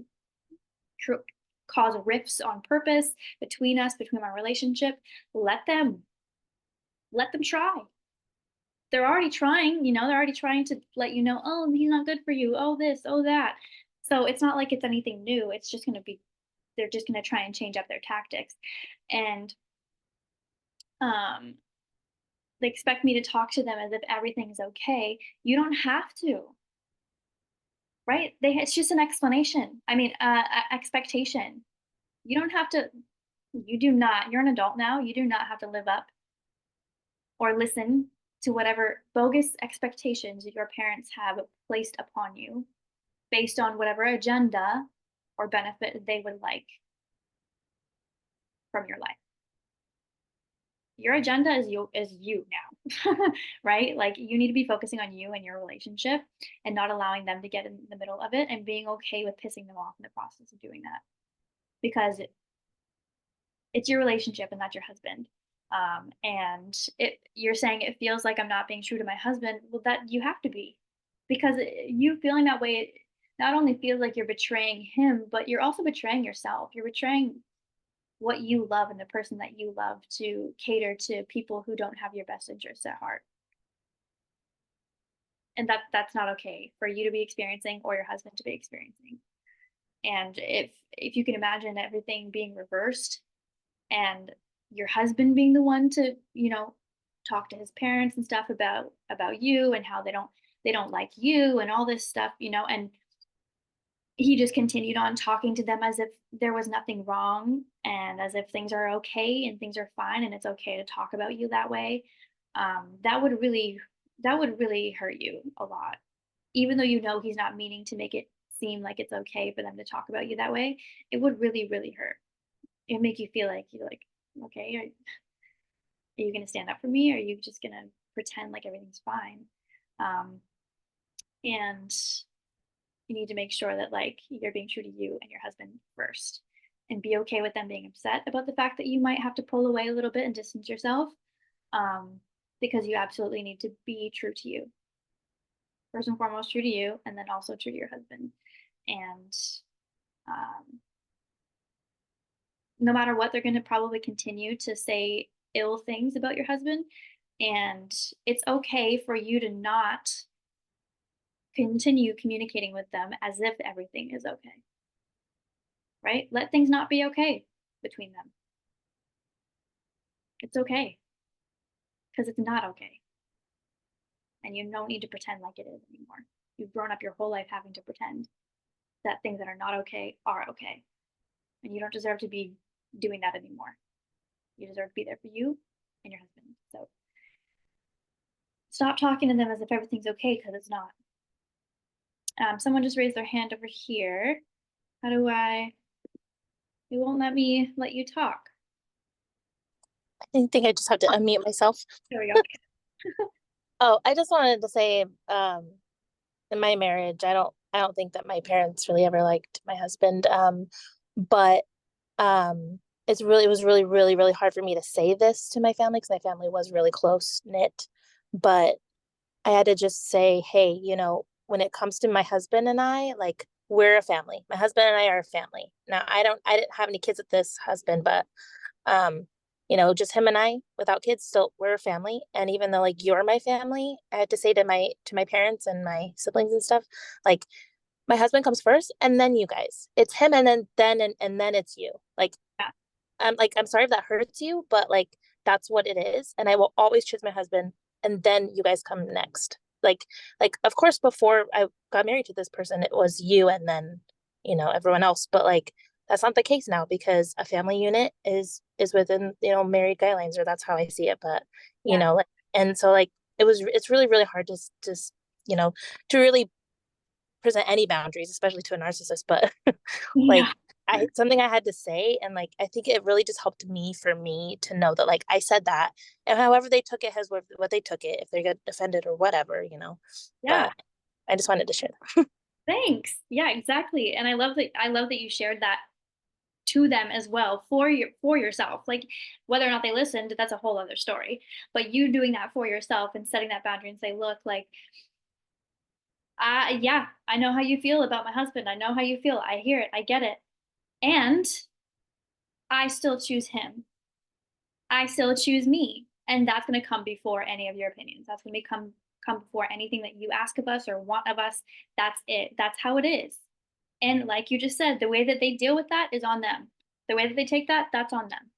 cause rifts on purpose between us, between our relationship. Let them, let them try. They're already trying, they're already trying to let you know, "Oh, he's not good for you. Oh, this, oh, that." So it's not like it's anything new. It's just going to be, they're just going to try and change up their tactics. And um, they expect me to talk to them as if everything's okay. You don't have to, right? It's just an explanation. I mean, expectation. You don't have to, you do not, you're an adult now. You do not have to live up or listen to whatever bogus expectations your parents have placed upon you based on whatever agenda or benefit they would like from your life. Your agenda is you now, right? Like you need to be focusing on you and your relationship and not allowing them to get in the middle of it and being okay with pissing them off in the process of doing that because it's your relationship and not your husband. And you're saying it feels like I'm not being true to my husband. Well, that you have to be, because you feeling that way not only feels like you're betraying him, but you're also betraying yourself. You're betraying what you love and the person that you love to cater to people who don't have your best interests at heart. And that's not okay for you to be experiencing or your husband to be experiencing. And if you can imagine everything being reversed and your husband being the one to talk to his parents and stuff about you and how they don't like you and all this stuff, and he just continued on talking to them as if there was nothing wrong and as if things are okay and things are fine and it's okay to talk about you that way. That would really hurt you a lot, even though he's not meaning to make it seem like it's okay for them to talk about you that way. It would really, really hurt. It make you feel like you're like, okay, are you going to stand up for me? Or are you just going to pretend like everything's fine? And you need to make sure that like you're being true to you and your husband first, and be okay with them being upset about the fact that you might have to pull away a little bit and distance yourself, um, because you absolutely need to be true to you, first and foremost true to you, and then also true to your husband. And um, no matter what, they're going to probably continue to say ill things about your husband, and it's okay for you to not continue communicating with them as if everything is okay, right? Let things not be okay between them. It's okay because it's not okay. and you don't need to pretend like it is anymore. You've grown up your whole life having to pretend that things that are not okay are okay, and you don't deserve to be doing that anymore. You deserve to be there for you and your husband. So stop talking to them as if everything's okay because it's not. Someone just raised their hand over here. How do I? It won't let me let you talk. I think I just have to unmute myself. There we go. Oh, I just wanted to say, in my marriage, I don't think that my parents really ever liked my husband. But it was really, really, really hard for me to say this to my family because my family was really close knit. But I had to just say, hey, when it comes to my husband and I, like, we're a family. My husband and I are a family. Now, I didn't have any kids with this husband, but um, just him and I without kids, still we're a family. And even though like you're my family, I had to say to my parents and my siblings and stuff, like my husband comes first and then you guys. It's him and and then it's you. Yeah. I'm sorry if that hurts you, but like that's what it is. And I will always choose my husband and then you guys come next. Like of course before I got married to this person, it was you and then, everyone else. But like that's not the case now because a family unit is within, married guidelines, or that's how I see it. But, Yeah. like, and so like it's really, really hard to just, you know, to really present any boundaries, especially to a narcissist. But like Yeah. something I had to say, and like I think it really just helped me for me to know that like I said that, and however they took it has what they took it, if they get offended or whatever. Yeah. But I just wanted to share Thanks. Yeah, exactly. And I love that you shared that to them as well for yourself. Like whether or not they listened, that's a whole other story. But you doing that for yourself and setting that boundary and say, look, like yeah, I know how you feel about my husband. I know how you feel. I hear it. I get it. And I still choose him. I still choose me. And that's going to come before any of your opinions. That's going to come before anything that you ask of us or want of us. That's it. That's how it is. And like you just said, the way that they deal with that is on them. The way that they take that, that's on them.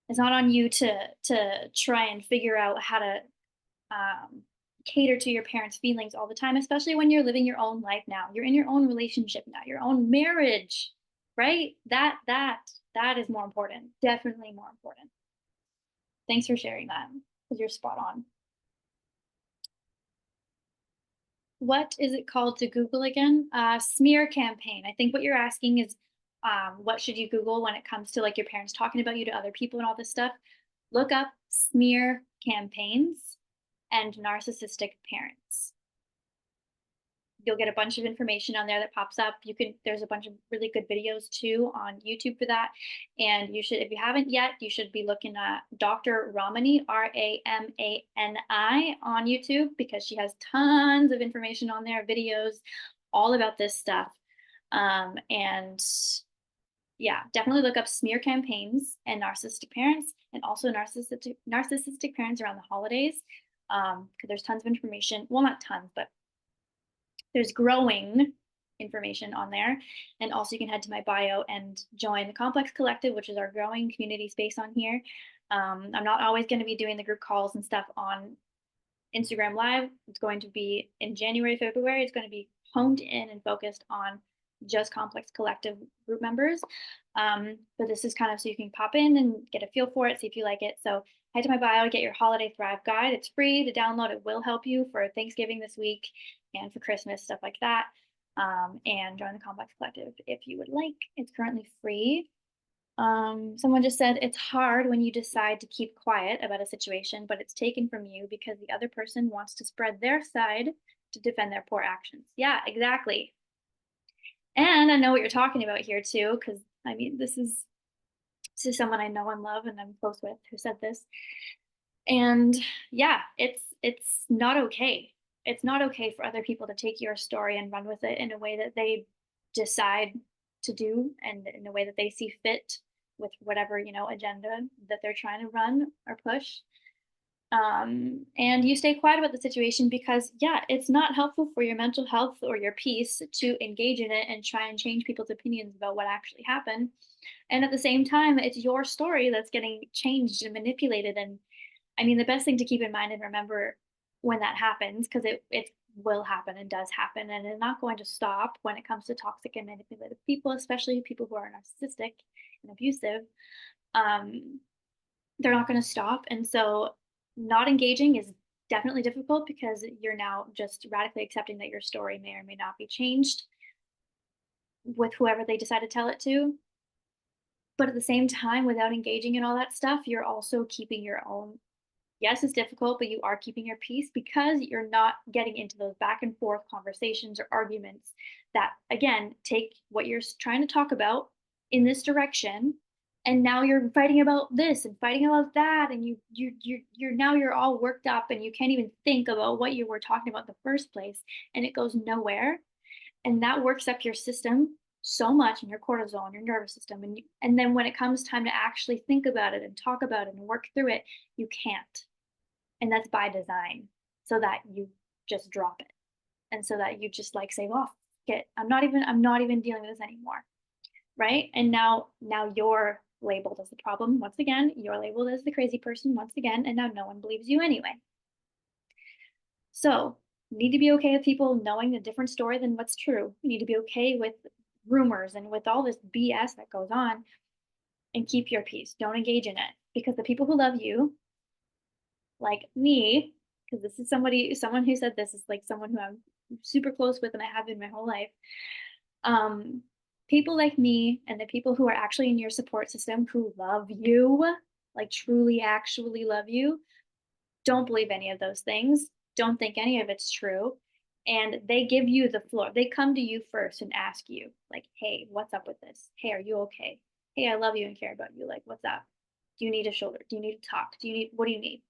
It's not on you to try and figure out how to um, cater to your parents' feelings all the time, especially when you're living your own life now. You're in your own relationship now, your own marriage, right? That is more important. Definitely more important. Thanks for sharing that because you're spot on. What is it called to Google again? Smear campaign. I think what you're asking is what should you Google when it comes to like your parents talking about you to other people and all this stuff? Look up smear campaigns and narcissistic parents. You'll get a bunch of information on there that pops up. There's a bunch of really good videos too on YouTube for that. And you should, if you haven't yet, you should be looking at Dr. Ramani, Ramani on YouTube because she has tons of information on there, videos all about this stuff. And yeah, definitely look up smear campaigns and narcissistic parents and also narcissistic parents around the holidays. Because there's tons of information. Well, not tons, but there's growing information on there. And also you can head to my bio and join the Complex Collective, which is our growing community space on here. I'm not always going to be doing the group calls and stuff on Instagram Live. It's going to be in January, February. It's going to be honed in and focused on just Complex Collective group members. But this is kind of so you can pop in and get a feel for it, see if you like it. So head to my bio, get your Holiday Thrive guide. It's free to download. It will help you for Thanksgiving this week and for Christmas, stuff like that. And join the Complex Collective if you would like. It's currently free. Someone just said it's hard when you decide to keep quiet about a situation, but it's taken from you because the other person wants to spread their side to defend their poor actions. Yeah, exactly. And I know what you're talking about here too, because I mean, this is someone I know and love and I'm close with who said this. And yeah, it's not okay. It's not okay for other people to take your story and run with it in a way that they decide to do and in a way that they see fit with whatever, agenda that they're trying to run or push. And you stay quiet about the situation because, yeah, it's not helpful for your mental health or your peace to engage in it and try and change people's opinions about what actually happened. And at the same time, it's your story that's getting changed and manipulated. And I mean, the best thing to keep in mind and remember when that happens, because it will happen and does happen, and it's not going to stop when it comes to toxic and manipulative people, especially people who are narcissistic and abusive. Um, they're not going to stop, and so not engaging is definitely difficult because you're now just radically accepting that your story may or may not be changed with whoever they decide to tell it to. But at the same time, without engaging in all that stuff, you're also keeping your own. Yes, it's difficult, but you are keeping your peace because you're not getting into those back and forth conversations or arguments that, again, take what you're trying to talk about in this direction, and now you're fighting about this and fighting about that, and you're now you're all worked up, and you can't even think about what you were talking about in the first place, and it goes nowhere, and that works up your system so much, in your cortisol and your nervous system, and then when it comes time to actually think about it and talk about it and work through it, you can't, and that's by design, so that you just drop it, and so that you just like say, "Oh, get I'm not even dealing with this anymore." Right? And now you're labeled as the problem once again. You're labeled as the crazy person once again, and now no one believes you anyway. So you need to be okay with people knowing a different story than what's true. You need to be okay with rumors and with all this BS that goes on, and keep your peace. Don't engage in it, because the people who love you, like me, because this is someone who said this is like someone who I'm super close with and I have been my whole life. Um, People like me and the people who are actually in your support system who love you, like truly actually love you, don't believe any of those things. Don't think any of it's true. And they give you the floor. They come to you first and ask you, like, hey, what's up with this? Hey, are you okay? Hey, I love you and care about you. Like, what's up? Do you need a shoulder? Do you need to talk? What do you need?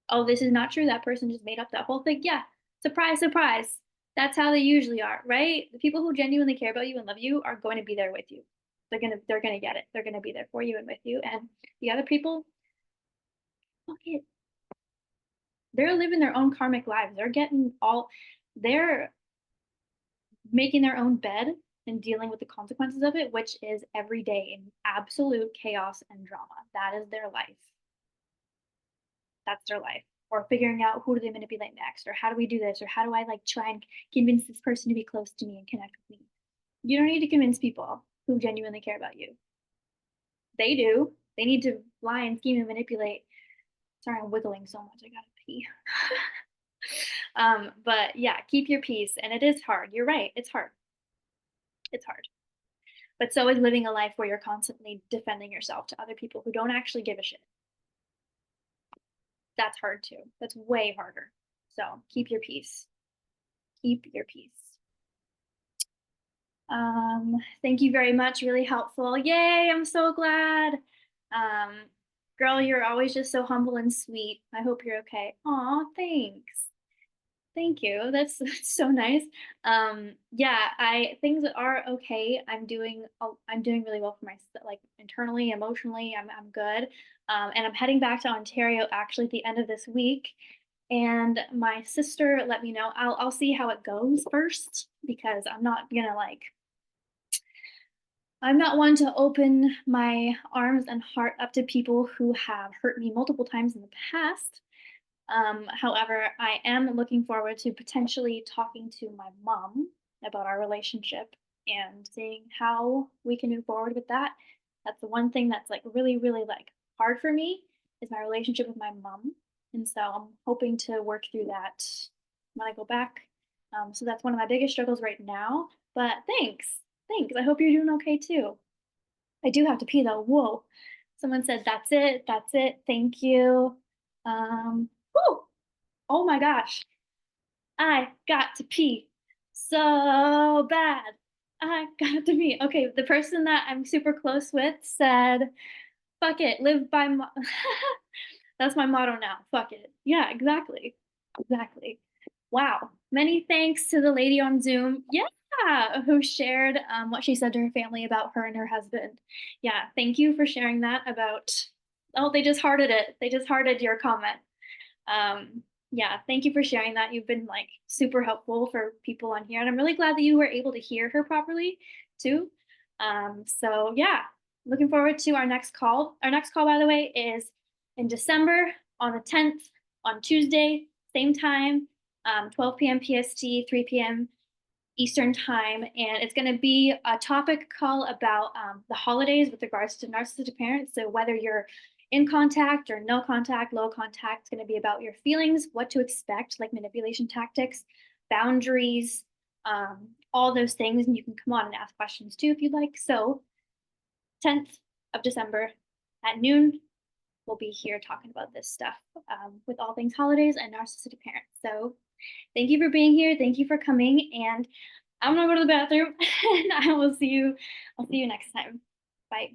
Oh, this is not true. That person just made up that whole thing. Yeah. Surprise, surprise. That's how they usually are, right? The people who genuinely care about you and love you are going to be there with you. They're gonna get it. They're gonna be there for you and with you. And the other people, fuck it. They're living their own karmic lives. They're making their own bed and dealing with the consequences of it, which is every day in absolute chaos and drama. That is their life. That's their life. Or figuring out who do they manipulate next, or how do we do this, or how do I like try and convince this person to be close to me and connect with me. You don't need to convince people who genuinely care about you. They do. They need to lie and scheme and manipulate. Sorry, I'm wiggling so much. I gotta pee. But yeah, keep your peace. And it is hard. You're right. It's hard. It's hard. But so is living a life where you're constantly defending yourself to other people who don't actually give a shit. That's hard too. That's way harder. So keep your peace. Keep your peace. Thank you very much. Really helpful. Yay, I'm so glad. Um, Girl, you're always just so humble and sweet. I hope you're okay. Aw, thanks. Thank you. That's so nice. Yeah, I things are okay. I'm doing really well for myself, like internally, emotionally. I'm good. And I'm heading back to Ontario actually at the end of this week. And my sister let me know. I'll see how it goes first, because I'm not one to open my arms and heart up to people who have hurt me multiple times in the past. However, I am looking forward to potentially talking to my mom about our relationship and seeing how we can move forward with that. That's the one thing that's like really, really like hard for me, is my relationship with my mom. And so I'm hoping to work through that when I go back. So that's one of my biggest struggles right now. But thanks. Thanks. I hope you're doing okay too. I do have to pee though. Whoa. Someone said, that's it. That's it. Thank you. Whew. Oh my gosh. I got to pee so bad. I got to pee. Okay, the person that I'm super close with said, fuck it, live by that's my motto now. Fuck it. Yeah, exactly. Exactly. Wow. Many thanks to the lady on Zoom. Yeah, who shared what she said to her family about her and her husband. Yeah, thank you for sharing that about. Oh, they just hearted it. They just hearted your comment. Yeah, thank you for sharing that. You've been like super helpful for people on here, and I'm really glad that you were able to hear her properly too. So yeah, looking forward to our next call. Our next call, by the way, is in December on the 10th on Tuesday, same time, 12 p.m. PST, 3 p.m. Eastern time, and it's going to be a topic call about the holidays with regards to narcissistic parents. So whether you're in contact or no contact, low contact, it's going to be about your feelings, what to expect, like manipulation tactics, boundaries, all those things. And you can come on and ask questions too if you'd like. So 10th of December at noon, we'll be here talking about this stuff with all things holidays and narcissistic parents. So thank you for being here. Thank you for coming. And I'm gonna go to the bathroom and I'll see you next time. Bye.